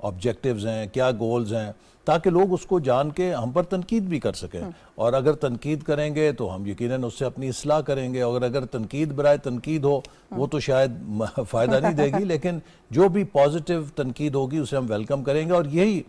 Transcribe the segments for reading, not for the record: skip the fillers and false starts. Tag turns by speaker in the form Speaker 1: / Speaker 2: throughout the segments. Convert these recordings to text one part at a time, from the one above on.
Speaker 1: Objectives ہیں, کیا goals ہیں, تاکہ لوگ اس کو جان کے ہم پر تنقید بھی کر سکیں. اور اگر تنقید کریں گے تو ہم یقیناً اس سے اپنی اصلاح کریں گے, اور اگر تنقید برائے تنقید ہو وہ تو شاید فائدہ نہیں دے گی, لیکن جو بھی پازیٹیو تنقید ہوگی اسے ہم ویلکم کریں گے. اور یہی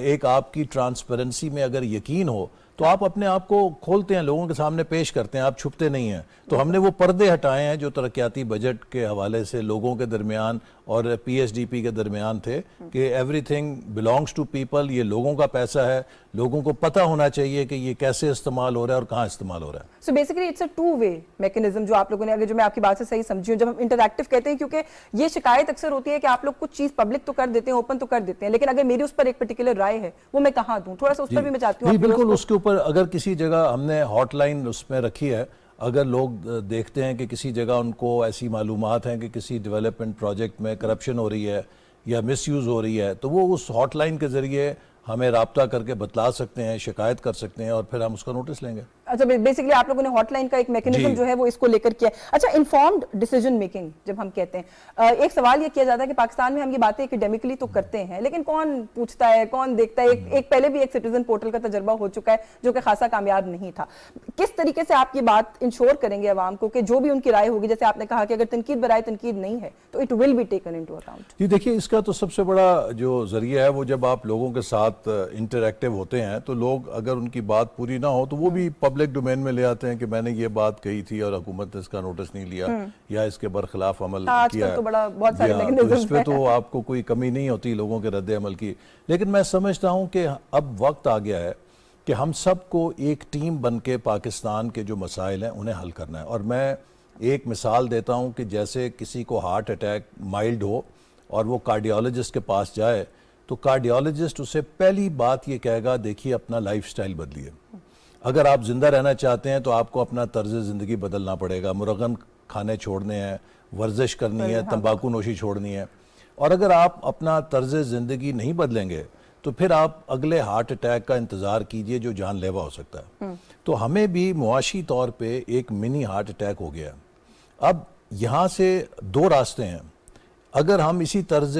Speaker 1: ایک آپ کی ٹرانسپیرنسی میں اگر یقین ہو تو آپ اپنے آپ کو کھولتے ہیں, لوگوں کے سامنے پیش کرتے ہیں, آپ چھپتے نہیں ہیں. تو ہم نے وہ پردے ہٹائے ہیں جو ترقیاتی بجٹ کے حوالے سے لوگوں کے درمیان اور پی ایس ڈی پی کے درمیان تھے, کہ everything belongs to people, یہ لوگوں کا پیسہ ہے, لوگوں کو پتہ ہونا چاہیے کہ یہ کیسے استعمال ہو رہا ہے اور کہاں استعمال ہو رہا ہے.
Speaker 2: So basically it's a two way mechanism جو آپ لوگوں نے, اگر جو میں آپ کی بات سے صحیح سمجھی ہوں, جب ہم انٹریکٹیو کہتے ہیں, کیونکہ یہ شکایت اکثر ہوتی ہے کہ آپ لوگ کچھ چیز پبلک تو کر دیتے ہیں, اوپن تو کر دیتے ہیں, لیکن اگر میری اس پر ایک پرٹیکولر رائے ہے وہ میں کہاں دوں, تھوڑا سا اس پر بھی میں چاہتی ہوں.
Speaker 1: جی بالکل, اس کے اوپر اگر کسی جگہ ہم نے ہاٹ لائن اس میں رکھی ہے, اگر لوگ دیکھتے ہیں کہ کسی جگہ ان کو ایسی معلومات ہیں کہ کسی ڈیولپمنٹ پروجیکٹ میں کرپشن ہو رہی ہے یا مس یوز ہو رہی ہے, تو وہ اس ہاٹ لائن کے ذریعے ہمیں رابطہ کر کے بتلا سکتے ہیں, شکایت کر سکتے ہیں, اور پھر ہم اس کا نوٹس لیں گے.
Speaker 2: اچھا, بیسیکلی آپ لوگوں نے ہاٹ لائن کا ایک میکنزم جو ہے وہ اس کو لے کر کیا. اچھا, انفارمڈ ڈیسیجن میکنگ جب ہم کہتے ہیں, ایک سوال یہ کیا جاتا ہے کہ پاکستان میں ہم یہ باتیں اکیڈیمکلی تو کرتے ہیں, لیکن کون پوچھتا ہے, کون دیکھتا ہے. ایک پہلے بھی ایک سٹیزن پورٹل کا تجربہ ہو چکا ہے جو کہ خاصا کامیاب نہیں تھا. کس طریقے سے آپ یہ بات انشور کریں گے عوام کو کہ جو بھی ان کی رائے ہوگی, جیسے آپ نے کہا کہ اگر تنقید برائے تنقید نہیں ہے تو it will be taken into account.
Speaker 1: جی دیکھیے, اس کا تو سب سے بڑا جو ذریعہ ہے وہ جب آپ لوگوں کے ساتھ انٹریکٹیو ہوتے ہیں, تو لوگ اگر ان کی بات پوری نہ ہو تو وہ بھی پبلک ڈومین میں لے آتے ہیں کہ میں نے یہ بات کہی تھی اور حکومت نے اس کا نوٹس نہیں لیا یا اس کے برخلاف عمل کیا ہے. تو اس پہ تو آپ کو کوئی کمی نہیں ہوتی لوگوں کے رد عمل کی. لیکن میں سمجھتا ہوں کہ اب وقت آ گیا ہے کہ ہم سب کو ایک ٹیم بن کے پاکستان کے جو مسائل ہیں انہیں حل کرنا ہے. اور میں ایک مثال دیتا ہوں کہ جیسے کسی کو ہارٹ اٹیک مائلڈ ہو اور وہ کارڈیالوجسٹ کے پاس جائے, تو کارڈیالوجسٹ اسے پہلی بات یہ کہے گا, دیکھیے اپنا لائف سٹائل بدلیے. اگر آپ زندہ رہنا چاہتے ہیں تو آپ کو اپنا طرز زندگی بدلنا پڑے گا, مرغن کھانے چھوڑنے ہیں, ورزش کرنی ہے, تمباکو نوشی چھوڑنی ہے. اور اگر آپ اپنا طرز زندگی نہیں بدلیں گے تو پھر آپ اگلے ہارٹ اٹیک کا انتظار کیجئے جو جان لیوا ہو سکتا ہے. تو ہمیں بھی معاشی طور پہ ایک منی ہارٹ اٹیک ہو گیا. اب یہاں سے دو راستے ہیں. اگر ہم اسی طرز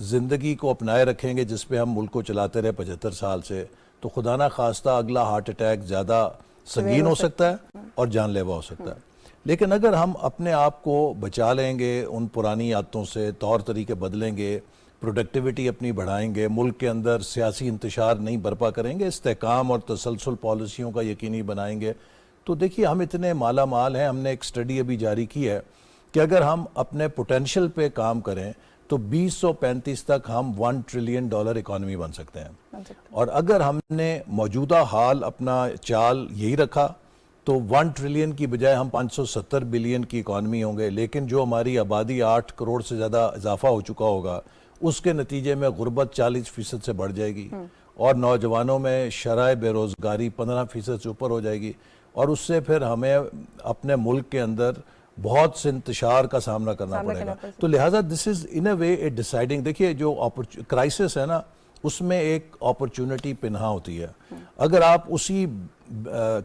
Speaker 1: زندگی کو اپنائے رکھیں گے جس پہ ہم ملک کو چلاتے رہے 75 سال سے, تو خدا نہ خواستہ اگلا ہارٹ اٹیک زیادہ سنگین ہو سکتا ہے اور جان لیوا ہو سکتا ہے. لیکن اگر ہم اپنے آپ کو بچا لیں گے ان پرانی عادتوں سے, طور طریقے بدلیں گے, پروڈکٹیوٹی اپنی بڑھائیں گے, ملک کے اندر سیاسی انتشار نہیں برپا کریں گے, استحکام اور تسلسل پالیسیوں کا یقینی بنائیں گے, تو دیکھیے ہم اتنے مالا مال ہیں. ہم نے ایک سٹڈی ابھی جاری کی ہے کہ اگر ہم اپنے پوٹینشل پہ کام کریں تو 2035 تک ہم $1 ٹریلین اکانومی بن سکتے ہیں. اور اگر ہم نے موجودہ حال اپنا چال یہی رکھا تو 1 ٹریلین کی بجائے ہم 570 بلین کی اکانومی ہوں گے. لیکن جو ہماری آبادی 8 کروڑ سے زیادہ اضافہ ہو چکا ہوگا, اس کے نتیجے میں غربت 40% سے بڑھ جائے گی, اور نوجوانوں میں شرح بے روزگاری 15% سے اوپر ہو جائے گی, اور اس سے پھر ہمیں اپنے ملک کے اندر بہت سے انتشار کا سامنا کرنا پڑے گا. تو لہٰذا دس از ان اے وے اے ڈیسائیڈنگ. دیکھیے جو کرائسس ہے نا, اس میں ایک اپرچونٹی پنہا ہوتی ہے. اگر آپ اسی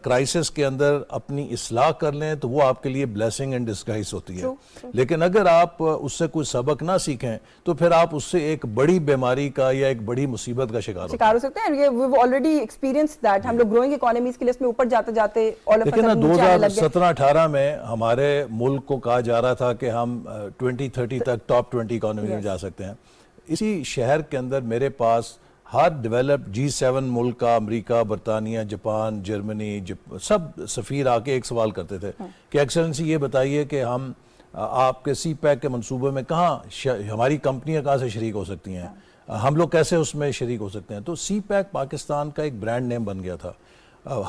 Speaker 1: کرائسس کے اندر اپنی اصلاح کر لیں تو وہ آپ کے لیے بلیسنگ اینڈ ڈسگائز ہوتی ہے. لیکن اگر آپ اس سے کوئی سبق نہ سیکھیں تو پھر آپ اس سے ایک بڑی بیماری کا یا ایک بڑی مصیبت کا شکار
Speaker 2: ہو سکتے ہیں. یہ آلریڈی ایکسپیرینس دیٹ ہم لوگ گروئنگ اکانومیز کی لسٹ میں اوپر جاتے جاتے
Speaker 1: لیکن 2017-18 میں ہمارے ملک کو کہا جا رہا تھا کہ ہم 2030 تک ٹاپ 20 اکانومی میں جا سکتے ہیں. اسی شہر کے اندر میرے پاس ہر ڈیولپ G7 ملک کا, امریکہ, برطانیہ, جاپان, جرمنی, سب سفیر آ کے ایک سوال کرتے تھے کہ ایکسلنسی یہ بتائیے کہ ہم آپ کے سی پیک کے منصوبے میں کہاں, ہماری کمپنیاں کہاں سے شریک ہو سکتی ہیں, ہم لوگ کیسے اس میں شریک ہو سکتے ہیں. تو سی پیک پاکستان کا ایک برانڈ نیم بن گیا تھا.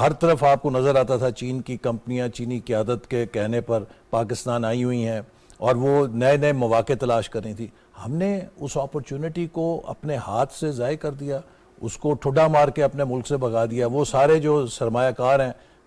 Speaker 1: ہر طرف آپ کو نظر آتا تھا چین کی کمپنیاں چینی قیادت کے کہنے پر پاکستان آئی ہوئی ہیں اور وہ نئے نئے مواقع تلاش کر رہی تھی. ہم نے اس اپرچونٹی کو اپنے ہاتھ سے ضائع کر دیا, اس کو ٹھڈا مار کے اپنے ملک سے بھگا دیا. وہ سارے جو سرمایہ کار ہیں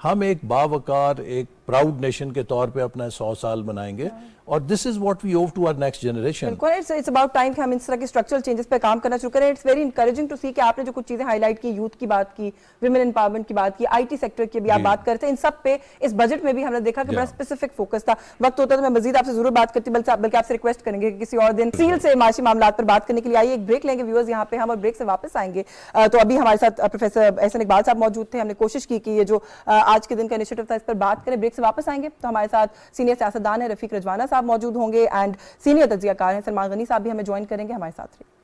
Speaker 1: ہم ایک باوقار ایک پراؤڈ نیشن کے طور پہ اپنا 100 سال منائیں گے اور this is what we owe to our next generation.
Speaker 2: It's about time کہ ہم اس طرح کے اسٹرکچرل چینجز پہ کام کرنا شروع کریں. اٹس ویری انکریجنگ ٹو سی کہ آپ نے جو کچھ چیزیں ہائی لائٹ کی, یوتھ کی بات کی, ویمن امپاورمنٹ کی بات کی, آئی ٹی سیکٹر کی بھی آپ بات کرتے ہیں, ان سب پہ اس بجٹ میں بھی ہم نے دیکھا کہ بڑا اسپیسیفک فوکس تھا. وقت ہوتا ہے تو میں مزید آپ سے ضرور بات کرتی, بلکہ آپ سے ریکویسٹ کریں گے کہ کسی اور دن تفصیل سے معاشی معاملات پر بات کرنے کے لیے آئیے. ایک بریک لیں گے ویورز یہاں پہ ہم, اور بریک سے واپس آئیں گے. تو ابھی ہمارے ساتھ پروفیسر احسن اقبال صاحب موجود تھے. ہم نے کوشش کی کہ یہ جو آج کے دن کا انیشیٹو تھا اس پر بات کریں. بریک سے واپس آئیں گے تو ہمارے ساتھ سینئر سیاستدان ہیں رفیق رجوانہ صاحب موجود ہوں گے, اینڈ سینئر تجزیہ کار ہیں سلمان غنی صاحب بھی ہمیں جوائن کریں گے. ہمارے ساتھ رہیے.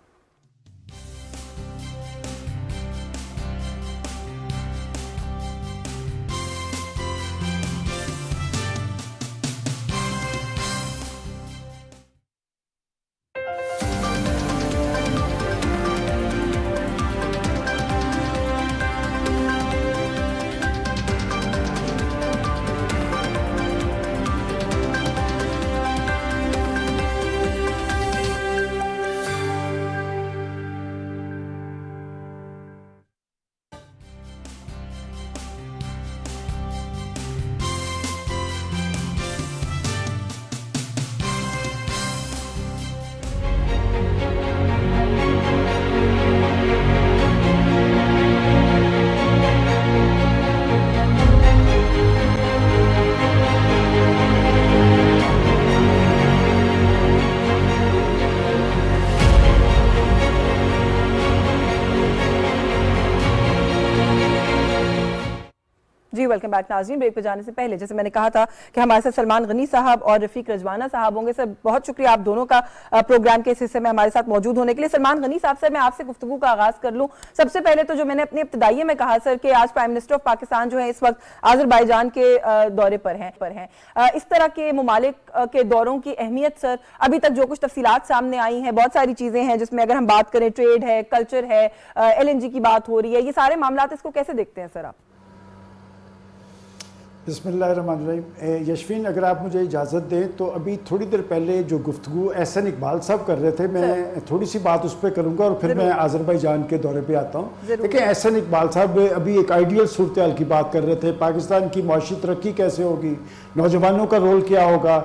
Speaker 2: جی ویلکم بیک ناظرین. بریک پہ جانے سے پہلے جیسے میں نے کہا تھا کہ ہمارے ساتھ سلمان غنی صاحب اور رفیق رجوانہ صاحب ہوں گے. سر بہت شکریہ آپ دونوں کا پروگرام کے اس حصے میں ہمارے ساتھ موجود ہونے کے لیے. سلمان غنی صاحب سے میں آپ سے گفتگو کا آغاز کر لوں. سب سے پہلے تو جو میں نے اپنے ابتدائیے میں کہا سر کہ آج پرائم منسٹر آف پاکستان جو ہے اس وقت آذربائیجان کے دورے پر ہیں. اس طرح کے ممالک کے دوروں کی اہمیت سر ابھی تک جو کچھ تفصیلات سامنے آئی ہیں, بہت ساری چیزیں ہیں جس میں اگر ہم بات کریں ٹریڈ ہے, کلچر ہے, LNG کی بات ہو رہی ہے, یہ سارے معاملات اس کو کیسے دیکھتے ہیں سر آپ؟
Speaker 3: بسم اللہ الرحمن الرحیم. یشفین اگر آپ مجھے اجازت دیں تو ابھی تھوڑی دیر پہلے جو گفتگو احسن اقبال صاحب کر رہے تھے, میں تھوڑی سی بات اس پہ کروں گا اور پھر میں آذربائیجان کے دورے پہ آتا ہوں. دیکھیں احسن اقبال صاحب ابھی ایک آئیڈیل صورتحال کی بات کر رہے تھے, پاکستان کی معاشی ترقی کیسے ہوگی, نوجوانوں کا رول کیا ہوگا,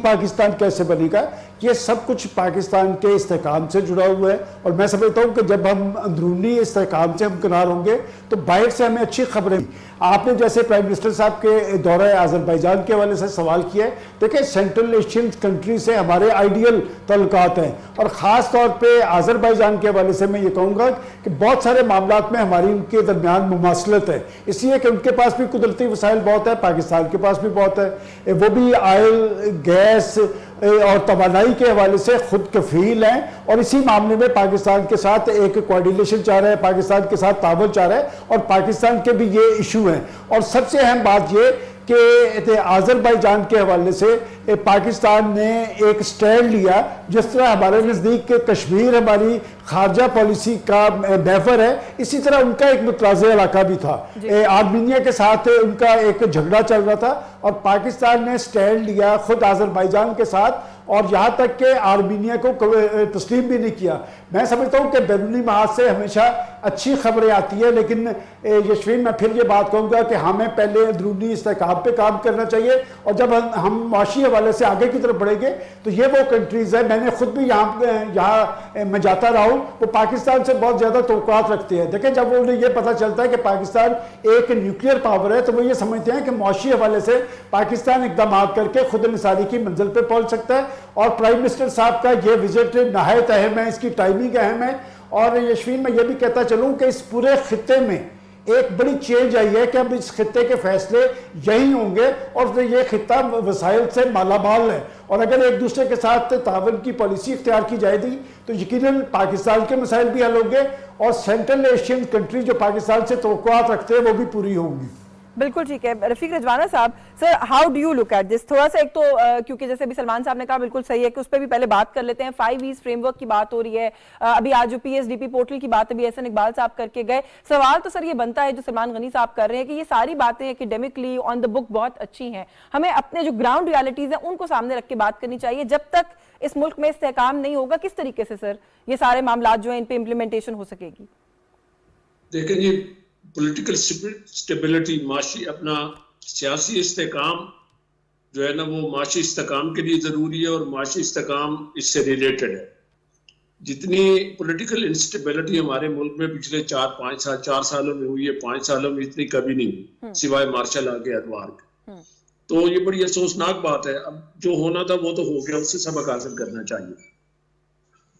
Speaker 3: پاکستان کیسے بنے گا. یہ سب کچھ پاکستان کے استحکام سے جڑا ہوا ہے, اور میں سمجھتا ہوں کہ جب ہم اندرونی استحکام سے ہمکنار ہوں گے تو باہر سے ہمیں اچھی خبریں. آپ نے جیسے پرائم منسٹر صاحب کے دورہ آذربائیجان کے حوالے سے سوال کیا ہے, دیکھیں سینٹرل ایشین کنٹری سے ہمارے آئیڈیل تعلقات ہیں, اور خاص طور پہ آذربائیجان کے حوالے سے میں یہ کہوں گا کہ بہت سارے معاملات میں ہماری ان کے درمیان مماثلت ہے, اس لیے کہ ان کے پاس بھی قدرتی وسائل بہت ہے, پاکستان کے پاس بھی بہت ہے, وہ بھی آئل, گیس اور توانائی کے حوالے سے خود کفیل ہیں, اور اسی معاملے میں پاکستان کے ساتھ ایک کوارڈینیشن چاہ رہا ہے, پاکستان کے ساتھ تعاون چاہ رہا ہے, اور پاکستان کے بھی یہ ایشو ہیں. اور سب سے اہم بات یہ کہ آذربائیجان کے حوالے سے پاکستان نے ایک سٹینڈ لیا, جس طرح ہمارے نزدیک کشمیر ہماری خارجہ پالیسی کا محور ہے, اسی طرح ان کا ایک متنازع علاقہ بھی تھا. آرمینیا کے ساتھ ان کا ایک جھگڑا چل رہا تھا, اور پاکستان نے سٹینڈ لیا خود آذربائیجان کے ساتھ, اور یہاں تک کہ آرمینیا کو تسلیم بھی نہیں کیا. میں سمجھتا ہوں کہ بیرونی محاذ سے ہمیشہ اچھی خبریں آتی ہیں, لیکن یشفین میں پھر یہ بات کہوں گا کہ ہمیں پہلے اندرونی استحکام پہ کام کرنا چاہیے, اور جب ہم معاشی حوالے سے آگے کی طرف بڑھیں گے تو یہ وہ کنٹریز ہیں, میں نے خود بھی یہاں میں جاتا رہا ہوں, وہ پاکستان سے بہت زیادہ توقعات رکھتے ہیں. دیکھیں جب انہیں یہ پتہ چلتا ہے کہ پاکستان ایک نیوکلیئر پاور ہے, تو وہ یہ سمجھتے ہیں کہ معاشی حوالے سے پاکستان اقدامات کر کے خود انحصاری کی منزل پہ پہنچ سکتا ہے. اور پرائم منسٹر صاحب کا یہ وزٹ نہایت اہم ہے, اس کی ٹائمنگ اہم ہے. اور یشفین میں یہ بھی کہتا چلوں کہ اس پورے خطے میں ایک بڑی چینج آئی ہے کہ اب اس خطے کے فیصلے یہی ہوں گے, اور یہ خطہ وسائل سے مالا مال ہے, اور اگر ایک دوسرے کے ساتھ تعاون کی پالیسی اختیار کی جائے گی تو یقیناً پاکستان کے مسائل بھی حل ہوں گے, اور سینٹرل ایشین کنٹری جو پاکستان سے توقعات رکھتے ہیں وہ بھی پوری ہوں گی.
Speaker 2: بالکل ٹھیک ہے. رفیق رجوانہ صاحب, sir how do you look at this? تھوڑا سا ایک تو کیونکہ جیسے بھی سلمان صاحب نے کہا بالکل صحیح ہے کہ اس پہ بھی پہلے بات کر لیتے ہیں. 5 ایز فریم ورک کی بات ہو رہی ہے, ابھی آج جو PSDP پورٹل کی بات ابھی احسن اقبال صاحب کر کے گئے. سوال تو سر یہ بنتا ہے جو سلمان غنی صاحب کر رہے ہیں کہ یہ ساری باتیں اکیڈیمکلی آن دا بک بہت اچھی ہیں, ہمیں اپنے جو گراؤنڈ ریالٹیز ہیں ان کو سامنے رکھ کے بات کرنی چاہیے. جب تک اس ملک میں استحکام نہیں ہوگا کس طریقے سے سر یہ سارے معاملات جو ہیں ان پہ امپلیمنٹیشن ہو سکے گی؟
Speaker 4: دیکھیں جی, پولیٹیکل سٹیبلٹی، معاشی اپنا سیاسی استحکام جو ہے نا وہ معاشی استحکام کے لیے ضروری ہے، اور معاشی استحکام اس سے ریلیٹڈ ہے. جتنی پولیٹیکل انسٹیبلٹی ہمارے ملک میں پچھلے 4 سالوں میں ہوئی ہے، 5 سالوں میں اتنی کبھی نہیں ہوئی سوائے مارشل لا کے ادوار کے. تو یہ بڑی افسوسناک بات ہے. اب جو ہونا تھا وہ تو ہو گیا، اس سے سبق حاصل کرنا چاہیے.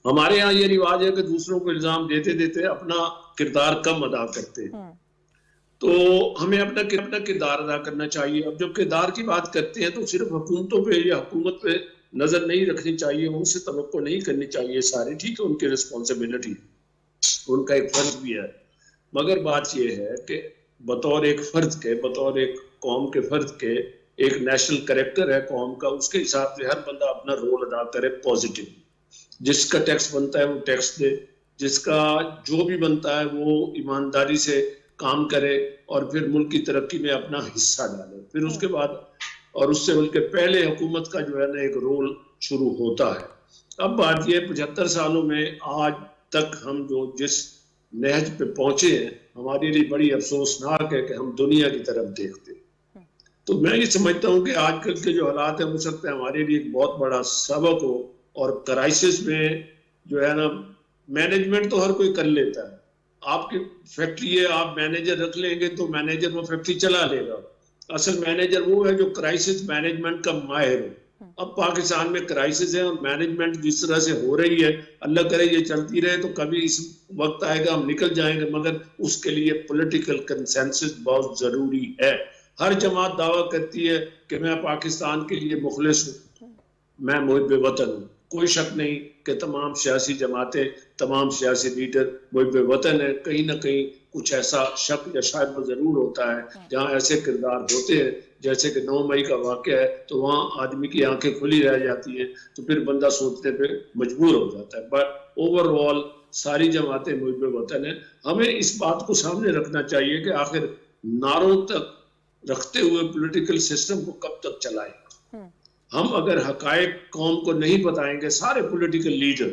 Speaker 4: ہمارے ہاں یہ رواج ہے کہ دوسروں کو الزام دیتے دیتے اپنا کردار کم ادا کرتے ہیں. تو ہمیں اپنا کردار ادا کرنا چاہیے. اب جب کردار کی بات کرتے ہیں تو صرف حکومتوں پہ یا حکومت پہ نظر نہیں رکھنی چاہیے، ان سے توقع نہیں کرنی چاہیے. سارے ٹھیک ہے، ان کی رسپانسبلٹی، ان کا ایک فرض بھی ہے، مگر بات یہ ہے کہ بطور ایک فرد کے، بطور ایک قوم کے فرد کے، ایک نیشنل کریکٹر ہے قوم کا، اس کے حساب سے ہر بندہ اپنا رول ادا کرے پازیٹیو. جس کا ٹیکس بنتا ہے وہ ٹیکس دے، جس کا جو بھی بنتا ہے وہ ایمانداری سے کام کرے، اور پھر ملک کی ترقی میں اپنا حصہ ڈالے. پھر اس کے بعد اور اس سے بلکہ پہلے حکومت کا جو ہے نا ایک رول شروع ہوتا ہے. اب بات یہ 75 سالوں میں آج تک ہم جو جس نہج پہ پہنچے ہیں، ہمارے لیے بڑی افسوسناک ہے کہ ہم دنیا کی طرف دیکھتے ہیں. تو میں یہ سمجھتا ہوں کہ آج کل کے جو حالات ہیں ہو سکتا ہے ہمارے لیے ایک بہت بڑا سبق ہو. اور کرائسس میں جو ہے نا مینجمنٹ تو ہر کوئی کر لیتا ہے. آپ کی فیکٹری ہے، آپ مینیجر رکھ لیں گے تو مینیجر وہ فیکٹری چلا لے گا. اصل مینیجر وہ ہے جو کرائسس مینجمنٹ کا ماہر ہو. اب پاکستان میں کرائسس ہے اور مینجمنٹ جس طرح سے ہو رہی ہے، اللہ کرے یہ چلتی رہے تو کبھی اس وقت آئے گا ہم نکل جائیں گے، مگر اس کے لیے پولیٹیکل کنسنسس بہت ضروری ہے. ہر جماعت دعویٰ کرتی ہے کہ میں پاکستان کے لیے مخلص ہوں، میں محب وطن ہوں. کوئی شک نہیں کہ تمام سیاسی جماعتیں، تمام سیاسی لیڈر محب وطن ہیں. کہیں نہ کہیں کچھ ایسا شک یا شاید ضرور ہوتا ہے جہاں ایسے کردار ہوتے ہیں، جیسے کہ 9 مئی کا واقعہ ہے تو وہاں آدمی کی آنکھیں کھلی رہ جاتی ہیں، تو پھر بندہ سوچنے پہ مجبور ہو جاتا ہے. بٹ اوور آل ساری جماعتیں محب وطن ہیں. ہمیں اس بات کو سامنے رکھنا چاہیے کہ آخر نعروں تک رکھتے ہوئے پولیٹیکل سسٹم کو کب تک چلائیں. ہم اگر حقائق قوم کو نہیں بتائیں گے، سارے پولیٹیکل لیڈر،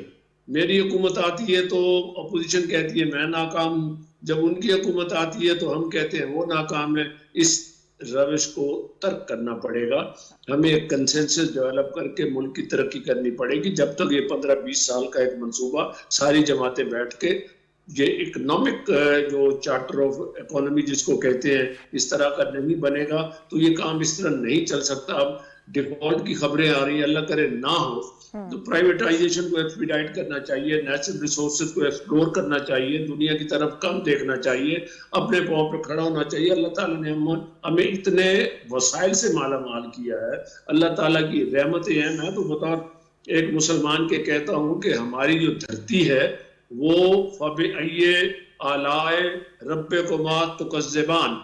Speaker 4: میری حکومت آتی ہے تو اپوزیشن کہتی ہے میں ناکام ہوں، جب ان کی حکومت آتی ہے تو ہم کہتے ہیں وہ ناکام ہے. اس روش کو ترک کرنا پڑے گا. ہمیں ایک کنسنسس ڈیولپ کر کے ملک کی ترقی کرنی پڑے گی. جب تک یہ 15-20 سال کا ایک منصوبہ ساری جماعتیں بیٹھ کے یہ اکنامک جو چارٹر آف اکانومی جس کو کہتے ہیں اس طرح کا نہیں بنے گا تو یہ کام اس طرح نہیں چل سکتا. اب ڈیفالٹ کی خبریں آ رہی ہیں، اللہ کرے نہ ہو تو پرائیویٹائزیشن کو ایکسپیڈائٹ کرنا چاہیے، نیچرل ریسورسز کو ایکسپلور کرنا چاہیے، دنیا کی طرف کم دیکھنا چاہیے، اپنے پاؤں پہ کھڑا ہونا چاہیے. اللہ تعالیٰ نے ہمیں اتنے وسائل سے مالا مال کیا ہے، اللہ تعالیٰ کی رحمتیں ہیں. میں تو بطور ایک مسلمان کے کہتا ہوں کہ ہماری جو دھرتی ہے وہ فَبِأَيِّ آلَاءِ رَبِّكُمَا تُكَذِّبَانِ،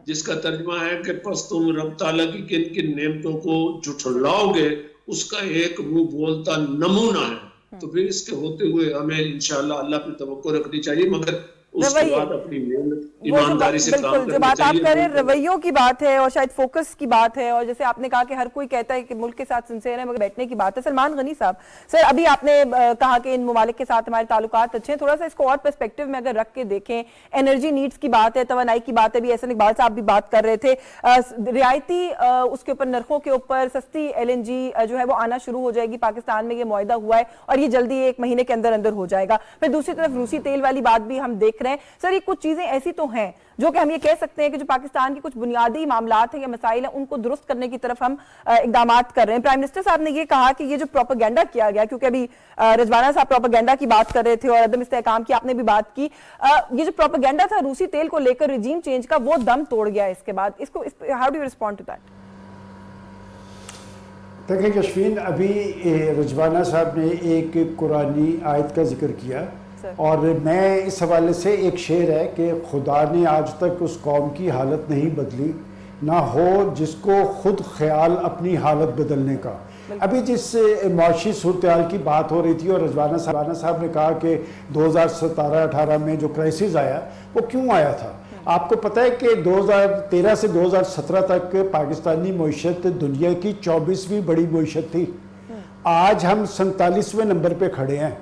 Speaker 4: جس کا ترجمہ ہے کہ پس تم رب تعالیٰ کی کن کن نعمتوں کو جھٹلاؤ گے، اس کا ایک منہ بولتا نمونہ ہے. تو پھر اس کے ہوتے ہوئے ہمیں انشاءاللہ اللہ پہ توقع رکھنی چاہیے، مگر اس کے بعد اپنی محنت ایمانداری سے کام کرنا چاہیے.
Speaker 2: جو بات آپ کہہ رہے ہیں رویوں کی بات ہے اور شاید فوکس کی بات ہے، اور جیسے آپ نے کہا کہ ہر کوئی کہتا ہے کہ ملک کے ساتھ سنسیئر ہے مگر بیٹھنے کی بات ہے. سلمان غنی صاحب، سر ابھی آپ نے کہا کہ ان ممالک کے ساتھ ہمارے تعلقات اچھے ہیں، تھوڑا سا اس کو اور پرسپیکٹو میں اگر رکھ کے دیکھیں، انرجی نیڈز کی بات ہے، توانائی کی بات ہے، بھی احسن اقبال صاحب بھی بات کر رہے تھے، رعایتی اس کے اوپر نرخوں کے اوپر سستی LNG جو ہے وہ آنا شروع ہو جائے گی. پاکستان میں یہ معاہدہ ہوا ہے اور یہ جلدی 1 مہینے کے اندر اندر ہو جائے گا. پھر دوسری طرف روسی تیل والی بات بھی ہم دیکھ رہے ہیں. سر یہ کچھ چیزیں ایسی تو ہیں جو کہ ہم یہ کہہ سکتے ہیں کہ جو پاکستان کی کچھ بنیادی معاملات ہیں یا مسائل ہیں ان کو درست کرنے کی طرف ہم اقدامات کر رہے ہیں. پرائم منسٹر صاحب نے یہ کہا کہ یہ جو پروپیگنڈا کیا گیا، کیونکہ ابھی رضوانہ صاحب پروپیگنڈا کی بات کر رہے تھے اور عدم استحکام کی آپ نے بھی بات کی، یہ جو پروپیگنڈا تھا روسی تیل کو لے کر ریجیم چینج کا، وہ دم توڑ گیا اس کے بعد. اس کو how do you respond to that?
Speaker 3: دیکھیں یشفین، ابھی رضوانہ صاحب نے ایک قرآنی آیت کا ذکر کیا، اور میں اس حوالے سے ایک شعر ہے کہ خدا نے آج تک اس قوم کی حالت نہیں بدلی، نہ ہو جس کو خود خیال اپنی حالت بدلنے کا. ابھی جس معاشی صورتحال کی بات ہو رہی تھی اور رضوانہ صاحب نے کہا کہ 2017-18 میں جو کرائسس آیا وہ کیوں آیا تھا. آپ کو پتہ ہے کہ 2013 سے 2017 تک پاکستانی معیشت دنیا کی 24ویں بڑی معیشت تھی. آج ہم 47ویں نمبر پہ کھڑے ہیں.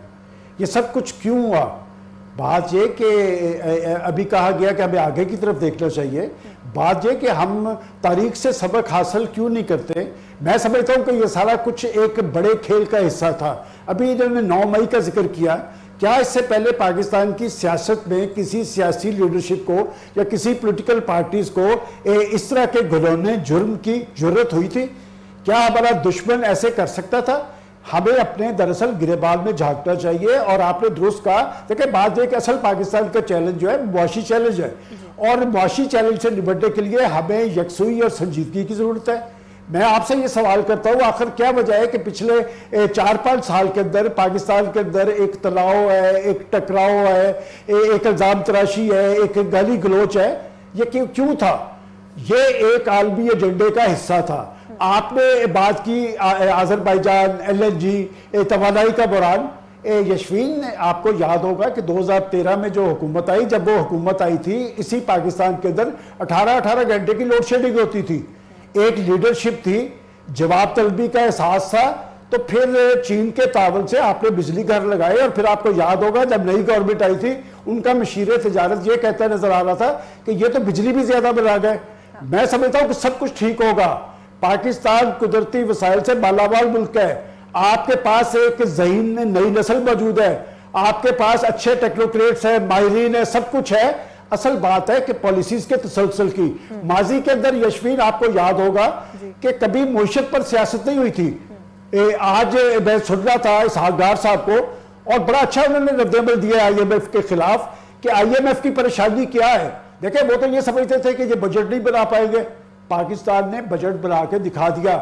Speaker 3: یہ سب کچھ کیوں ہوا؟ بات یہ کہ ابھی کہا گیا کہ ہمیں آگے کی طرف دیکھنا چاہیے. بات یہ کہ ہم تاریخ سے سبق حاصل کیوں نہیں کرتے. میں سمجھتا ہوں کہ یہ سارا کچھ ایک بڑے کھیل کا حصہ تھا. ابھی انہوں نے 9 مئی کا ذکر کیا. کیا اس سے پہلے پاکستان کی سیاست میں کسی سیاسی لیڈرشپ کو یا کسی پولیٹیکل پارٹیز کو اس طرح کے گھرونے جرم کی جرت ہوئی تھی؟ کیا ہمارا دشمن ایسے کر سکتا تھا؟ ہمیں اپنے دراصل گریبان میں جھانکنا چاہیے. اور آپ نے درست کہا. دیکھیں بات یہ کہ اصل پاکستان کا چیلنج جو ہے معاشی چیلنج ہے, اور معاشی چیلنج سے نمٹنے کے لیے ہمیں یکسوئی اور سنجیدگی کی ضرورت ہے. میں آپ سے یہ سوال کرتا ہوں, آخر کیا وجہ ہے کہ پچھلے 4-5 سال کے اندر پاکستان کے اندر ایک تناؤ ہے, ایک ٹکراؤ ہے, ایک الزام تراشی ہے, ایک گالی گلوچ ہے؟ یہ کیوں تھا؟ یہ ایک عالمی ایجنڈے کا حصہ تھا. آپ نے بات کی آذربائیجان, LNG, توانائی کا بحران. یشفین, آپ کو یاد ہوگا کہ 2013 میں جو حکومت آئی, جب وہ حکومت آئی تھی اسی پاکستان کے اندر 18 گھنٹے کی لوڈ شیڈنگ ہوتی تھی. ایک لیڈرشپ تھی, جواب طلبی کا احساس تھا, تو پھر چین کے تعاون سے آپ نے بجلی گھر لگائے. اور پھر آپ کو یاد ہوگا جب نئی گورنمنٹ آئی تھی ان کا مشیر تجارت یہ کہتا نظر آ رہا تھا کہ یہ تو بجلی بھی زیادہ بنا گئے. میں سمجھتا ہوں کہ سب کچھ ٹھیک ہوگا. پاکستان قدرتی وسائل سے مالا مال ملک ہے. آپ کے پاس ایک ذہین نئی نسل موجود ہے, آپ کے پاس اچھے ٹیکنوکریٹس ہیں, ماہرین ہیں, سب کچھ ہے. اصل بات ہے کہ پالیسیز کے تسلسل کی. ماضی کے اندر یشفین آپ کو یاد ہوگا کہ کبھی معیشت پر سیاست نہیں ہوئی تھی. آج میں سن رہا تھا اسحاق ڈار صاحب کو, اور بڑا اچھا انہوں نے رد عمل دیا IMF کے خلاف کہ IMF کی پریشانی کیا ہے. دیکھیں وہ تو یہ سمجھتے تھے کہ یہ بجٹ نہیں بنا پائیں گے. پاکستان نے بجٹ بنا کے دکھا دیا.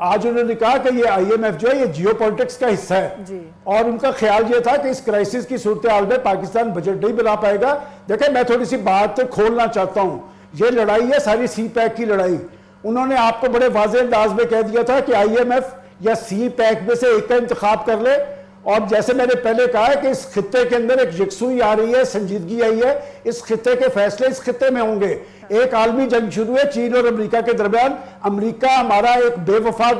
Speaker 3: آج انہوں نے کہا کہ یہ IMF جو ہے یہ جیو پولیٹکس کا حصہ ہے, اور ان کا خیال یہ تھا کہ اس کرائسس کی صورتحال میں پاکستان بجٹ نہیں بنا پائے گا. دیکھیں میں تھوڑی سی بات کھولنا چاہتا ہوں. یہ لڑائی ہے ساری سی پیک کی لڑائی. انہوں نے آپ کو بڑے واضح انداز میں کہہ دیا تھا کہ IMF یا سی پیک میں سے ایک کا انتخاب کر لے. اور جیسے میں نے پہلے کہا ہے کہ اس خطے کے اندر ایک یکسوئی آ رہی ہے, سنجیدگی آئی ہے. اس خطے کے فیصلے اس خطے میں ہوں گے. ایک عالمی جنگ شروع ہے چین اور امریکہ کے درمیان. امریکہ ہمارا ایک بے وفا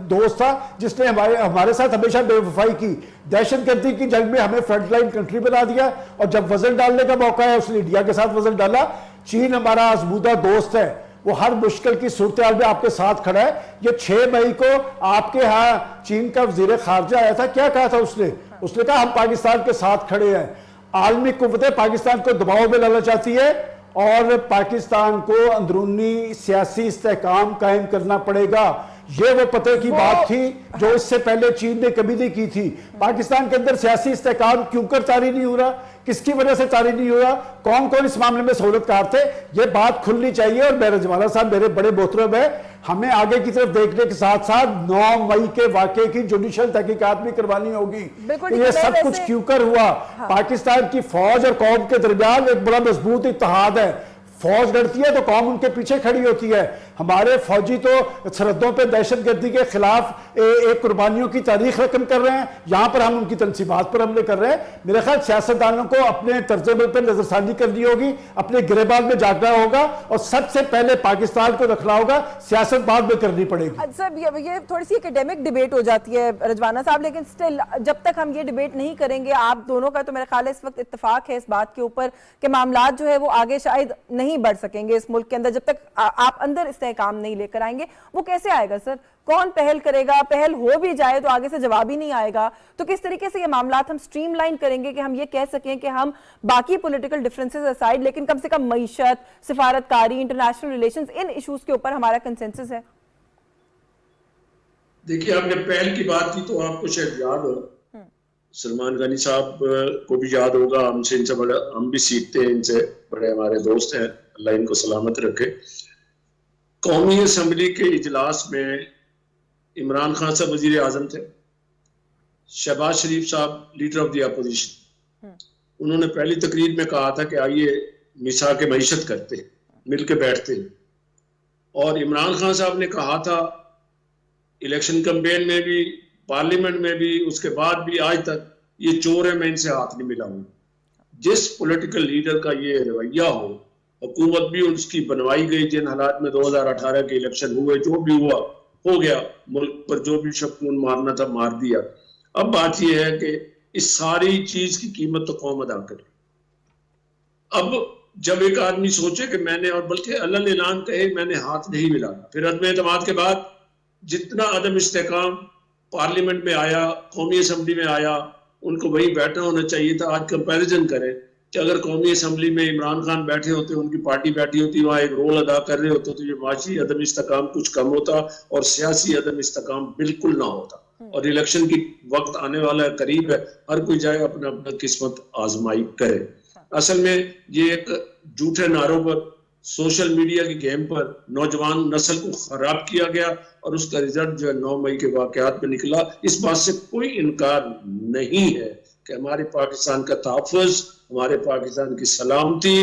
Speaker 3: دوست تھا جس نے ہمارے ساتھ ہمیشہ بے وفائی کی. دہشت گردی کی جنگ میں ہمیں فرنٹ لائن کنٹری بنا دیا, اور جب وزن ڈالنے کا موقع ہے اس نے انڈیا کے ساتھ وزن ڈالا. چین ہمارا آزمودہ دوست ہے, وہ ہر مشکل کی صورتحال میں آپ کے ساتھ کھڑا ہے. یہ 6 مئی کو آپ کے ہاں چین کا وزیر خارجہ آیا تھا. کیا کہا تھا اس نے کہا ہم پاکستان کے ساتھ کھڑے ہیں. عالمی قوتیں پاکستان کو دباؤ میں لانا چاہتی ہے, اور پاکستان کو اندرونی سیاسی استحکام قائم کرنا پڑے گا. یہ وہ پتہ کی بات تھی جو اس سے پہلے چین نے کبھی نہیں کی تھی. پاکستان کے اندر سیاسی استحکام کیوں کر طاری نہیں ہو رہا, کس کی وجہ سے طاری نہیں ہو رہا, کون کون اس معاملے میں سہولت کار تھے, یہ بات کھلنی چاہیے. اور میرے جمالہ صاحب میرے بڑے محترم ہیں, ہمیں آگے کی طرف دیکھنے کے ساتھ ساتھ 9 مئی کے واقعے کی جوڈیشل تحقیقات بھی کروانی ہوگی کہ یہ سب کچھ کیوں کر ہوا. پاکستان کی فوج اور قوم کے درمیان ایک بڑا مضبوط اتحاد ہے. فوج لڑتی ہے تو قوم ان کے پیچھے کھڑی ہوتی ہے. ہمارے فوجی تو سرحدوں پہ دہشت گردی کے خلاف ایک قربانیوں کی تاریخ رقم کر رہے ہیں. یہاں پر ہم ان کی تنصیبات پر حملے کر رہے ہیں. میرے خیال سیاستدانوں کو اپنے طرز عمل پر نظر ثانی کرنی ہوگی, اپنے گریبان میں جاگنا ہوگا, اور سب سے پہلے پاکستان کو رکھنا ہوگا. سیاست بعد میں کرنی پڑے گی.
Speaker 2: سر یہ تھوڑی سی اکیڈیمک ڈیبیٹ ہو جاتی ہے رجوانہ صاحب, لیکن سٹل جب تک ہم یہ ڈیبیٹ نہیں کریں گے, آپ دونوں کا تو میرے خیال ہے اس وقت اتفاق ہے اس بات کے اوپر کہ معاملات جو ہے وہ آگے شاید نہیں بڑھ سکیں گے اس ملک کے اندر جب تک آپ اندر استحکام نہیں لے کر آئیں گے. وہ کیسے آئے گا سر؟ کون پہل کرے گا؟ پہل ہو بھی جائے تو آگے سے جواب ہی نہیں آئے گا. تو کس طریقے سے یہ معاملات ہم سٹریم لائن کریں گے کہ ہم یہ کہہ سکیں کہ ہم باقی پولیٹیکل ڈیفرنسز اسائیڈ لیکن کم سے کم معیشت, سفارتکاری, انٹرنیشنل ریلیشنز, ان ایشوز کے اوپر ہمارا کنسنسس ہے؟
Speaker 4: دیکھیے آپ نے پہل کی بات کی تو آپ کو شاید یاد ہو, سلمان غنی صاحب کو بھی یاد ہوگا, ہم سے ان سے بڑا ہم بھی سیکھتے ہیں, ان سے بڑے ہمارے دوست ہیں, اللہ ان کو سلامت رکھے. قومی اسمبلی کے اجلاس میں عمران خان صاحب وزیر اعظم تھے, شہباز شریف صاحب لیڈر آف دی اپوزیشن. انہوں نے پہلی تقریر میں کہا تھا کہ آئیے میثاق معیشت کرتے ہیں, مل کے بیٹھتے ہیں. اور عمران خان صاحب نے کہا تھا الیکشن کمپین میں بھی, پارلیمنٹ میں بھی, اس کے بعد بھی, آج تک یہ چور ہے, میں ان سے ہاتھ نہیں ملاؤں. جس پولیٹیکل لیڈر کا یہ رویہ ہو, حکومت بھی اس کی بنوائی گئی, جن حالات میں 2018 کے الیکشن ہوئے, جو بھی ہوا ہو گیا, ملک پر جو بھی شکون مارنا تھا مار دیا. اب بات یہ ہے کہ اس ساری چیز کی قیمت تو قوم ادا کرے. اب جب ایک آدمی سوچے کہ میں نے، اور بلکہ علن اعلان کہے میں نے ہاتھ نہیں ملایا، پھر عدم اعتماد کے بعد جتنا عدم استحکام پارلیمنٹ میں آیا، قومی اسمبلی میں آیا، ان کو وہی بیٹھنا ہونا چاہیے تھا۔ آج کمپیریزن کریں کہ اگر قومی اسمبلی میں عمران خان بیٹھے ہوتے، ان کی پارٹی بیٹھی ہوتی، وہاں ایک رول ادا کر رہے ہوتے، تو یہ معاشی عدم استحکام کچھ کم ہوتا اور سیاسی عدم استحکام بالکل نہ ہوتا۔ اور الیکشن کی وقت آنے والا ہے، قریب ہے، ہر کوئی جائے اپنا اپنا قسمت آزمائی کرے۔ اصل میں یہ ایک جھوٹے نعروں پر، سوشل میڈیا کی گیم پر نوجوان نسل کو خراب کیا گیا، اور اس کا رزلٹ جو ہے 9 مئی کے واقعات میں نکلا۔ اس بات سے کوئی انکار نہیں ہے کہ ہمارے پاکستان کا تحفظ، ہمارے پاکستان کی سلامتی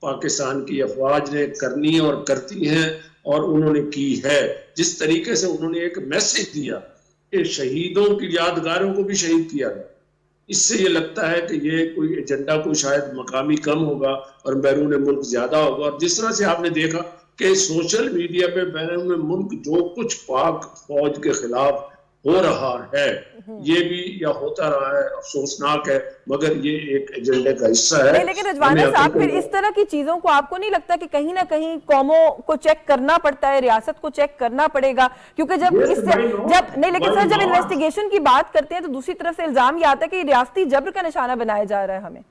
Speaker 4: پاکستان کی افواج نے کرنی اور کرتی ہیں، اور انہوں نے کی ہے۔ جس طریقے سے انہوں نے ایک میسج دیا کہ شہیدوں کی یادگاروں کو بھی شہید کیا گیا، اس سے یہ لگتا ہے کہ یہ کوئی ایجنڈا کوئی شاید مقامی کم ہوگا اور بیرون ملک زیادہ ہوگا۔ اور جس طرح سے آپ نے دیکھا کہ سوشل میڈیا پہ بیرون ملک جو کچھ پاک فوج کے خلاف ہو رہا ہے، یہ بھی یا ہوتا رہا ہے، افسوسناک ہے، مگر یہ ایک ایجنڈے کا حصہ ہے۔
Speaker 2: نہیں، لیکن رضوانہ صاحب پھر اس طرح کی چیزوں کو آپ کو نہیں لگتا کہ کہیں نہ کہیں قوموں کو چیک کرنا پڑتا ہے، ریاست کو چیک کرنا پڑے گا؟ کیونکہ جب انویسٹیگیشن کی بات کرتے ہیں تو دوسری طرف سے الزام یہ آتا ہے کہ ریاستی جبر کا نشانہ بنایا جا رہا ہے ہمیں۔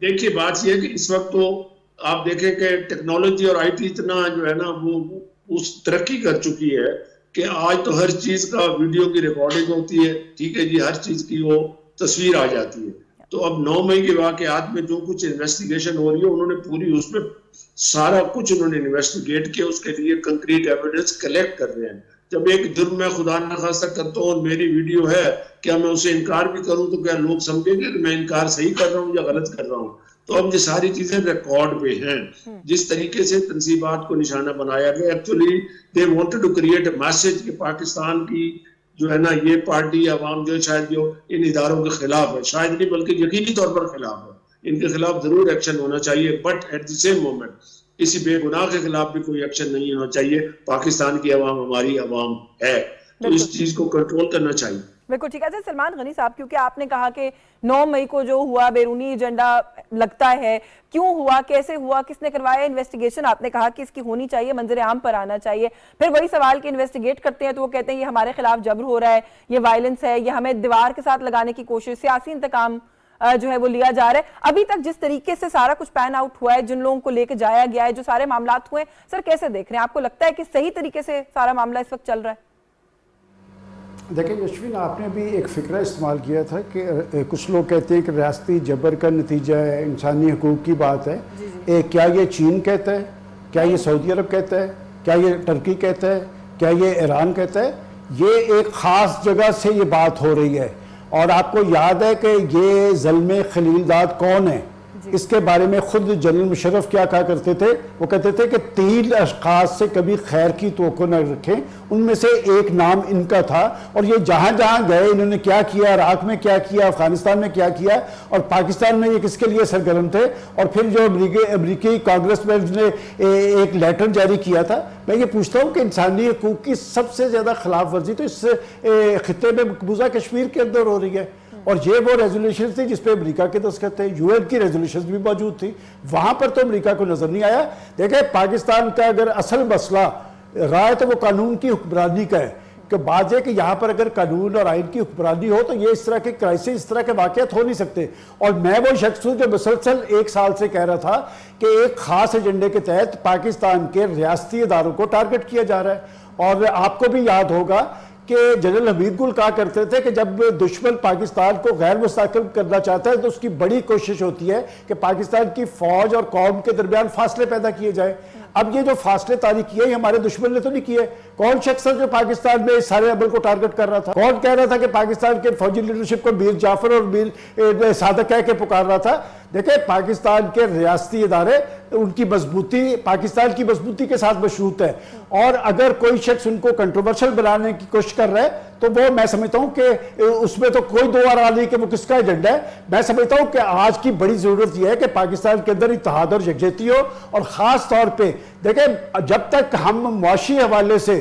Speaker 4: دیکھیے بات یہ ہے کہ اس وقت تو آپ دیکھیں کہ ٹیکنالوجی اور آئی ٹی اتنا جو ہے نا وہ اس ترقی کر چکی ہے کہ آج تو ہر چیز کا ویڈیو کی ریکارڈنگ ہوتی ہے، ٹھیک ہے جی، ہر چیز کی وہ تصویر آ جاتی ہے۔ تو اب 9 مئی کے واقعات میں جو کچھ انویسٹیگیشن ہو رہی ہے، انہوں نے پوری اس میں سارا کچھ انہوں نے انویسٹیگیٹ کیا، اس کے لیے کنکریٹ ایویڈنس کلیکٹ کر رہے ہیں۔ جب ایک جرم میں خدا نہ خواستہ کرتا ہوں اور میری ویڈیو ہے، کیا میں اسے انکار بھی کروں تو کیا لوگ سمجھیں گے کہ میں انکار صحیح کر رہا ہوں یا غلط کر رہا ہوں؟ تو اب یہ ساری چیزیں ریکارڈ پہ ہیں۔ جس طریقے سے تنصیبات کو نشانہ بنایا گیا، actually they wanted to create a message کہ پاکستان کی جو ہے نا یہ پارٹی عوام جو شاید جو ان اداروں کے خلاف ہے، شاید نہیں بلکہ یقینی طور پر خلاف ہے، ان کے خلاف ضرور ایکشن ہونا چاہیے، but at the same moment کسی بے گناہ کے خلاف بھی کوئی ایکشن نہیں ہونا چاہیے۔ پاکستان کی عوام ہماری عوام ہے، تو اس چیز کو کنٹرول کرنا چاہیے۔
Speaker 2: بالکل ٹھیک ہے۔ سلمان غنی صاحب، کیونکہ آپ نے کہا کہ 9 مئی کو جو ہوا بیرونی ایجنڈا لگتا ہے، کیوں ہوا، کیسے ہوا، کس نے کروایا انویسٹیگیشن، آپ نے کہا کہ اس کی ہونی چاہیے، منظر عام پر آنا چاہیے۔ پھر وہی سوال کہ انویسٹیگیٹ کرتے ہیں تو وہ کہتے ہیں یہ ہمارے خلاف جبر ہو رہا ہے، یہ وائلنس ہے، یہ ہمیں دیوار کے ساتھ لگانے کی کوشش، سیاسی انتقام جو ہے وہ لیا جا رہا ہے۔ ابھی تک جس طریقے سے سارا کچھ پین آؤٹ ہوا ہے، جن لوگوں کو لے کے جایا گیا ہے، جو سارے معاملات ہوئے، سر کیسے دیکھ رہے ہیں؟ آپ کو لگتا ہے کہ صحیح طریقے سے سارا معاملہ اس وقت چل رہا ہے؟
Speaker 3: دیکھیں یشوین، آپ نے بھی ایک فکرہ استعمال کیا تھا کہ کچھ لوگ کہتے ہیں کہ ریاستی جبر کا نتیجہ ہے، انسانی حقوق کی بات ہے۔ کیا یہ چین کہتا ہے؟ کیا یہ سعودی عرب کہتا ہے؟ کیا یہ ٹرکی کہتا ہے؟ کیا یہ ایران کہتا ہے؟ یہ ایک خاص جگہ سے یہ بات ہو رہی ہے، اور آپ کو یاد ہے کہ یہ ظلم خلیل داد کون ہے؟ اس کے بارے میں خود جنرل مشرف کیا کہا کرتے تھے؟ وہ کہتے تھے کہ 3 اشخاص سے کبھی خیر کی توقع نہ رکھیں، ان میں سے ایک نام ان کا تھا، اور یہ جہاں جہاں گئے انہوں نے کیا کیا، عراق میں کیا کیا، افغانستان میں کیا کیا، اور پاکستان میں یہ کس کے لیے سرگرم تھے۔ اور پھر جو امریکی کانگریس میں نے ایک لیٹر جاری کیا تھا، میں یہ پوچھتا ہوں کہ انسانی حقوق کی سب سے زیادہ خلاف ورزی تو اس خطے میں مقبوضہ کشمیر کے اندر ہو رہی ہے، اور یہ وہ ریزولوشن تھی جس پہ امریکہ کے دستخط تھے، یو این کی ریزولوشن بھی موجود تھی، وہاں پر تو امریکہ کو نظر نہیں آیا۔ دیکھیں پاکستان کا اگر اصل مسئلہ رہا ہے تو وہ قانون کی حکمرانی کا ہے، کہ بات ہے کہ یہاں پر اگر قانون اور آئین کی حکمرانی ہو تو یہ اس طرح کے کرائسس، اس طرح کے واقعات ہو نہیں سکتے۔ اور میں وہ شخص ہوں جو مسلسل 1 سال سے کہہ رہا تھا کہ ایک خاص ایجنڈے کے تحت پاکستان کے ریاستی اداروں کو ٹارگٹ کیا جا رہا ہے۔ اور آپ کو بھی یاد ہوگا کہ جنرل حمید گل کہا کرتے تھے کہ جب دشمن پاکستان کو غیر مستحکم کرنا چاہتا ہے تو اس کی بڑی کوشش ہوتی ہے کہ پاکستان کی فوج اور قوم کے درمیان فاصلے پیدا کیے جائیں۔ اب یہ جو فاصلے طاری کیے یہ ہمارے دشمن نے تو نہیں کیے۔ کون شخص ہے جو پاکستان میں اس سارے عمل کو ٹارگٹ کر رہا تھا؟ کون کہہ رہا تھا کہ پاکستان کے فوجی لیڈرشپ کو میر جعفر اور میر صادق کہہ کے پکار رہا تھا؟ دیکھیں پاکستان کے ریاستی ادارے ان کی مضبوطی پاکستان کی مضبوطی کے ساتھ مشروط ہے، اور اگر کوئی شخص ان کو کنٹروورشل بنانے کی کوشش کر رہا ہے تو وہ میں سمجھتا ہوں کہ اس میں تو کوئی دو آرا نہیں کہ وہ کس کا ایجنڈا ہے۔ میں سمجھتا ہوں کہ آج کی بڑی ضرورت یہ ہے کہ پاکستان کے اندر اتحاد اور یکجہتی ہو، اور خاص طور پہ دیکھیں جب تک ہم معاشی حوالے سے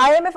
Speaker 2: IMF,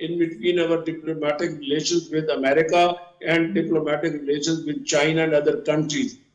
Speaker 4: in between our diplomatic relations with America and diplomatic relations with China and other countries.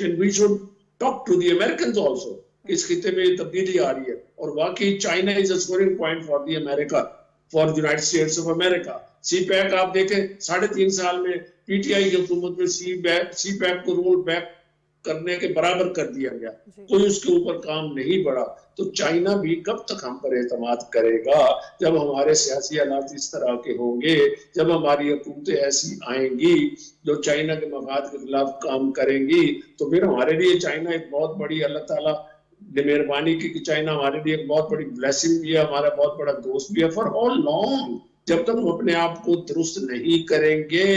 Speaker 4: And we should talk to the Americans also کہ اس خطے میں یہ تبدیلی آ رہی ہے. اور واقعی China is a scoring point for the America, for United States of America. CPEC آپ دیکھیں 3.5 سال میں پی ٹی آئی کی حکومت میں سی پیک کو رول بیک کرنے کے برابر کر دیا گیا، کوئی اس کے اوپر کام نہیں بڑھا. تو چائنا بھی کب تک ہم پر اعتماد کرے گا جب ہمارے سیاسی حالات اس طرح کے ہوں گے، جب ہماری حکومتیں ایسی آئیں گی جو چائنا کے مفاد کے خلاف کام کریں گی. تو پھر ہمارے لیے چائنا ایک بہت بڑی، اللہ تعالیٰ نے مہربانی کی کہ چائنا ہمارے لیے ایک بہت بڑی بلیسنگ بھی ہے، ہمارا بہت بڑا دوست بھی ہے فار آل لانگ. جب تک ہم اپنے آپ کو درست نہیں کریں گے،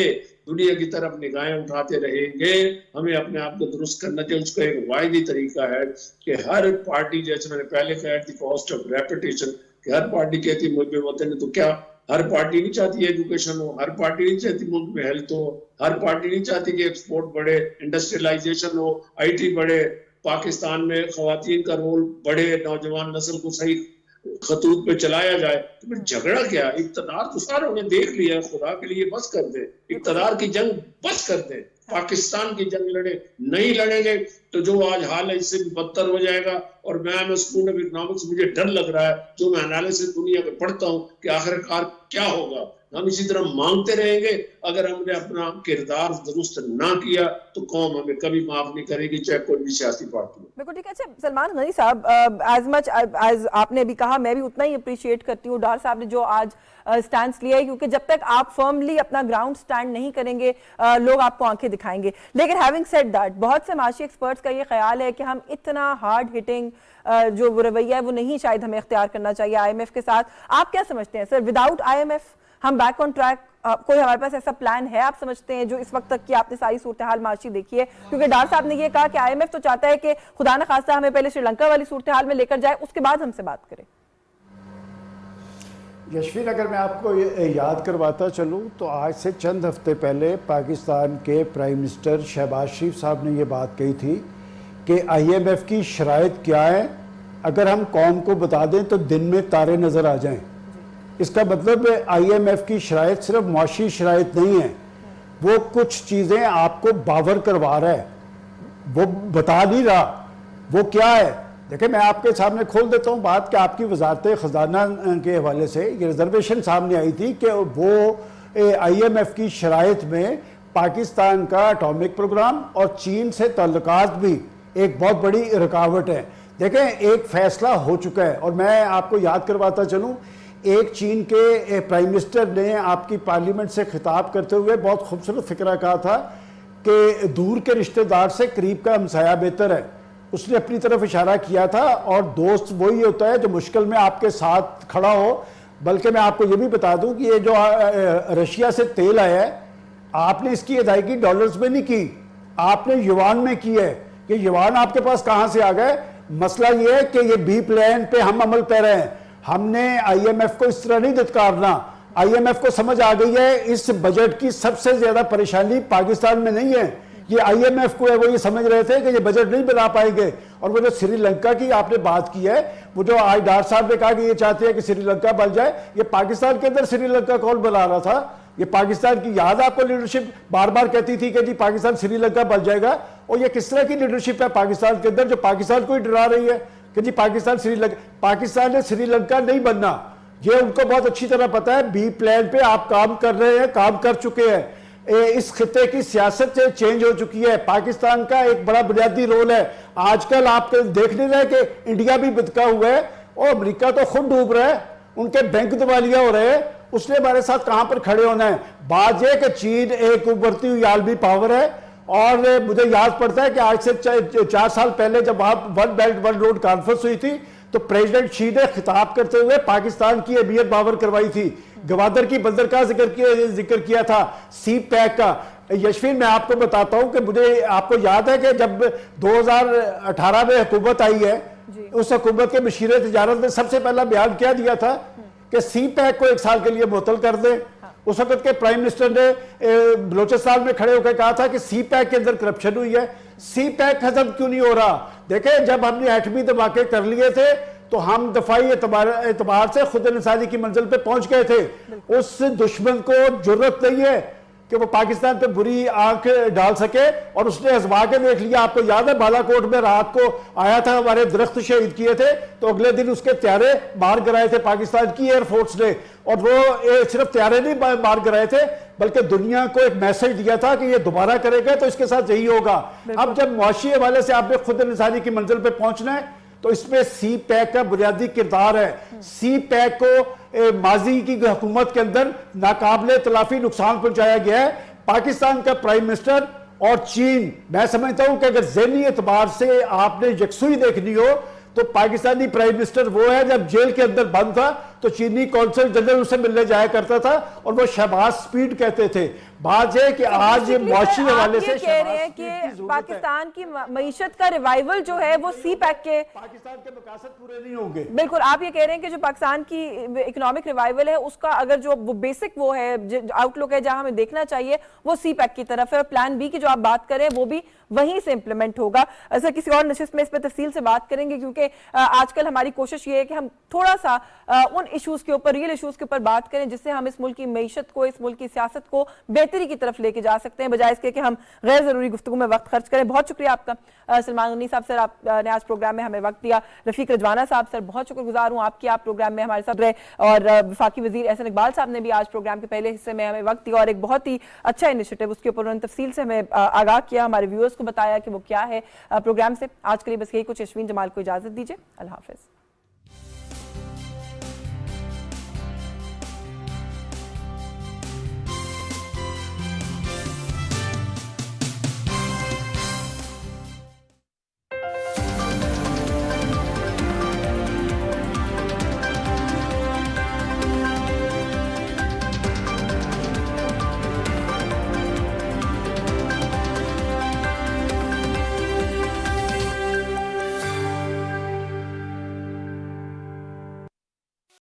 Speaker 4: دنیا کی طرف نگاہیں اٹھاتے رہیں گے، ہمیں اپنے آپ کو درست کرنا چاہیے. اس کا ایک واحدی طریقہ ہے کہ ہر پارٹی، جیسے میں نے پہلے کہا دی کاسٹ آف ریپیٹیشن، کہ ہر پارٹی کہتی ہے ملک میں وطن ہے، تو کیا ہر پارٹی نہیں چاہتی ایجوکیشن ہو، ہر پارٹی نہیں چاہتی ملک میں ہیلتھ ہو، ہر پارٹی نہیں چاہتی کہ ایکسپورٹ بڑھے، انڈسٹریلائزیشن ہو، آئی ٹی بڑھے، پاکستان میں خواتین کا رول بڑھے، نوجوان نسل کو صحیح خطوط پہ چلایا جائے. تو پھر جھگڑا کیا؟ اقتدار تو ساروں نے دیکھ لیا، خدا کے لیے بس کر دیں، اقتدار کی جنگ بس کر دیں. پاکستان کی جنگ لڑے، نہیں لڑیں گے تو جو آج حال ہے اس سے بھی بدتر ہو جائے گا. اور میں اسکول آف اکنامکس مجھے ڈر لگ رہا ہے، جو میں انالیسس دنیا میں پڑھتا ہوں کہ آخر کار کیا ہوگا. ہم اسی طرح مانگتے رہیں گے، اگر ہم نے اپنا کردار درست نہ کیا تو قوم ہمیں کبھی معاف نہیں کرے گی، چاہے کوئی بھی سیاسی پارٹی ہو.
Speaker 2: بالکل ٹھیک ہے. اچھا سلمان غنی صاحب، ایز مچ ایز آپ نے بھی کہا، میں بھی اتنا ہی اپریشیٹ کرتی ہوں ڈار صاحب نے جو آج سٹینڈز لیا ہے، کیونکہ جب تک آپ فرملی اپنا گراؤنڈ سٹینڈ نہیں کریں گے لوگ آپ کو آنکھیں دکھائیں گے. لیکن ہیونگ سیڈ دیٹ، بہت سے معاشی ایکسپرٹس کا یہ خیال ہے کہ ہم اتنا ہارڈ ہٹنگ جو رویہ ہے وہ نہیں شاید ہمیں اختیار کرنا چاہیے آئی ایم ایف کے ساتھ. آپ کیا سمجھتے ہیں سر، وداؤٹ آئی ایم ایف ہم بیک آن ٹریک، کوئی ہمارے پاس ایسا پلان ہے آپ سمجھتے ہیں جو اس وقت تک کی آپ نے ساری صورتحال معاشی دیکھی ہے؟ کیونکہ ڈار صاحب نے یہ کہا کہ آئی ایم ایف تو چاہتا ہے کہ خدا نہ خواستہ ہمیں پہلے سری لنکا والی صورتحال میں لے کر جائے، اس کے بعد ہم سے بات کرے.
Speaker 3: یشوین، اگر میں آپ کو یاد کرواتا چلوں تو آج سے چند ہفتے پہلے پاکستان کے پرائم منسٹر شہباز شریف صاحب نے یہ بات کہی تھی کہ آئی ایم ایف کی شرائط کیا ہے، اگر ہم قوم کو بتا دیں تو دن میں تارے نظر آ جائیں. اس کا مطلب آئی ایم ایف کی شرائط صرف معاشی شرائط نہیں ہیں، وہ کچھ چیزیں آپ کو باور کروا رہا ہے، وہ بتا نہیں رہا وہ کیا ہے. دیکھیں میں آپ کے سامنے کھول دیتا ہوں بات کہ آپ کی وزارت خزانہ کے حوالے سے یہ ریزرویشن سامنے آئی تھی کہ وہ آئی ایم ایف کی شرائط میں پاکستان کا اٹامک پروگرام اور چین سے تعلقات بھی ایک بہت بڑی رکاوٹ ہے. دیکھیں ایک فیصلہ ہو چکا ہے، اور میں آپ کو یاد کرواتا چلوں، ایک چین کے پرائم منسٹر نے آپ کی پارلیمنٹ سے خطاب کرتے ہوئے بہت خوبصورت فکرہ کہا تھا کہ دور کے رشتہ دار سے قریب کا ہمسایہ بہتر ہے. اس نے اپنی طرف اشارہ کیا تھا، اور دوست وہی ہوتا ہے جو مشکل میں آپ کے ساتھ کھڑا ہو. بلکہ میں آپ کو یہ بھی بتا دوں کہ یہ جو رشیا سے تیل آیا ہے، آپ نے اس کی ادائیگی ڈالرز میں نہیں کی، آپ نے یوان میں کی ہے. یہ یوان آپ کے پاس کہاں سے آ گئے؟ مسئلہ یہ ہے کہ یہ بی پلان پہ ہم عمل پہ رہے ہیں. ہم نے آئی ایم ایف کو اس طرح نہیں دھتکارنا. آئی ایم ایف کو سمجھ آ گئی ہے اس بجٹ کی سب سے زیادہ پریشانی پاکستان میں نہیں ہے، یہ آئی ایم ایف کو ہے. وہ یہ سمجھ رہے تھے کہ یہ بجٹ نہیں بنا پائیں گے. اور وہ جو سری لنکا کی آپ نے بات کی ہے، وہ جو آج ڈار صاحب نے کہا کہ یہ چاہتے ہیں کہ سری لنکا بن جائے، یہ پاکستان کے اندر سری لنکا کون بنا رہا تھا؟ یہ پاکستان کی، یاد آپ کو لیڈرشپ بار بار کہتی تھی کہ جی پاکستان سری لنکا بن جائے گا. اور یہ کس طرح کی لیڈرشپ ہے پاکستان کے اندر جو پاکستان کو ہی ڈرا رہی ہے کہ جی پاکستان سری لنکا؟ پاکستان نے سری لنکا نہیں بننا، یہ ان کو بہت اچھی طرح پتا ہے. بی پلان پہ آپ کام کر رہے ہیں، کام کر چکے ہیں. اس خطے کی سیاست چینج ہو چکی ہے. پاکستان کا ایک بڑا بنیادی رول ہے. آج کل آپ دیکھ نہیں رہے کہ انڈیا بھی بتکا ہوا ہے اور امریکہ تو خود ڈوب رہا ہے، ان کے بینک دیوالیہ ہو رہے ہیں. اس نے ہمارے ساتھ کہاں پر کھڑے ہونا ہے؟ بات یہ کہ چین ایک ابھرتی ہوئی عالمی پاور ہے. اور مجھے یاد پڑتا ہے کہ آج سے 4 سال پہلے جب وہاں one belt one road conference ہوئی تھی تو پریزیڈنٹ شی نے خطاب کرتے ہوئے پاکستان کی اہمیت باور کروائی تھی. گوادر کی بندر کا ذکر کیا تھا، سی پیک کا. یشوین میں آپ کو بتاتا ہوں کہ مجھے آپ کو یاد ہے کہ جب 2018 میں حکومت آئی ہے، اس حکومت کے مشیر تجارت نے سب سے پہلا بیان کیا دیا تھا کہ سی پیک کو 1 سال کے لیے معطل کر دیں. اس وقت کے پرائم منسٹر نے بلوچستان میں کھڑے ہو کے کہا تھا کہ سی پیک کے اندر کرپشن ہوئی ہے. سی پیک ختم کیوں نہیں ہو رہا؟ دیکھیں جب ہم نے ایٹمی دھماکے کر لیے تھے تو ہم دفاعی اعتبار سے خود انحصاری کی منزل پہ پہنچ گئے تھے. اس دشمن کو جرت نہیں ہے کہ وہ پاکستان پہ بری آنکھ ڈال سکے, اور اس نے آزما کے دیکھ لیا. آپ کو یاد ہے بالا کوٹ میں رات کو آیا تھا, ہمارے درخت شہید کیے تھے, تو اگلے دن اس کے طیارے مار گرائے تھے پاکستان کی ایئر فورس نے, اور وہ صرف طیارے نہیں مار گرائے تھے بلکہ دنیا کو ایک میسج دیا تھا کہ یہ دوبارہ کرے گا تو اس کے ساتھ یہی ہوگا. اب جب معاشی حوالے سے آپ نے خود انحصاری کی منزل پہ پہنچنا ہے تو اس میں سی پیک کا بنیادی کردار ہے. سی پیک کو ماضی کی حکومت کے اندر ناقابل تلافی نقصان پہنچایا گیا ہے. پاکستان کا پرائم منسٹر اور چین, میں سمجھتا ہوں کہ اگر ذہنی اعتبار سے آپ نے یکسوئی دیکھنی ہو تو پاکستانی پرائم منسٹر وہ ہے جب جیل کے اندر بند تھا تو چینی کونسل جنرل اسے ملنے جایا کرتا تھا اور وہ شہباز سپیڈ کہتے تھے. بات ہے کہ آج معاشی حوالے سے
Speaker 2: کہہ رہے ہیں کہ پاکستان کی معیشت کا ریوائیول جو ہے وہ سی پیک کے
Speaker 3: پاکستان کے مقاصد پورے نہیں ہوں گے.
Speaker 2: بالکل آپ یہ کہہ رہے ہیں کہ جو پاکستان کی اکنامک ریوائیول ہے اس کا اگر جو وہ بیسک وہ ہے آؤٹ لک ہے جہاں ہمیں دیکھنا چاہیے وہ سی پیک کی طرف ہے, اور پلان بی کی جو آپ بات کریں وہ بھی وہیں سے امپلیمنٹ ہوگا. ایسا کسی اور نشست میں اس پہ تفصیل سے بات کریں گے, کیونکہ آج کل ہماری کوشش یہ ہے کہ ہم تھوڑا سا ان ایشوز کے اوپر, ریئل ایشوز کے اوپر بات کریں جس سے ہم اس ملک کی معیشت کو, اس ملک کی سیاست کو بہتری کی طرف لے کے جا سکتے ہیں, بجائے اس کے کہ ہم غیر ضروری گفتگو میں وقت خرچ کریں. بہت شکریہ آپ کا سلمان غنی صاحب, سر آپ نے آج پروگرام میں ہمیں وقت دیا. رفیق رجوانہ صاحب, سر بہت شکر گزار ہوں آپ کی, آپ پروگرام میں ہمارے ساتھ رہے, اور وفاقی وزیر احسن اقبال صاحب نے بھی آج پروگرام کے پہلے حصے میں ہمیں وقت دیا اور ایک بہت ہی اچھا انیشیٹو اس کے اوپر انہوں نے تفصیل سے ہمیں آگاہ کیا, ہمارے ویورز کو بتایا کہ وہ کیا ہے پروگرام سے. آج کے لیے بس یہی کچھ. یشوین جمال کو اجازت دیجیے, اللہ حافظ.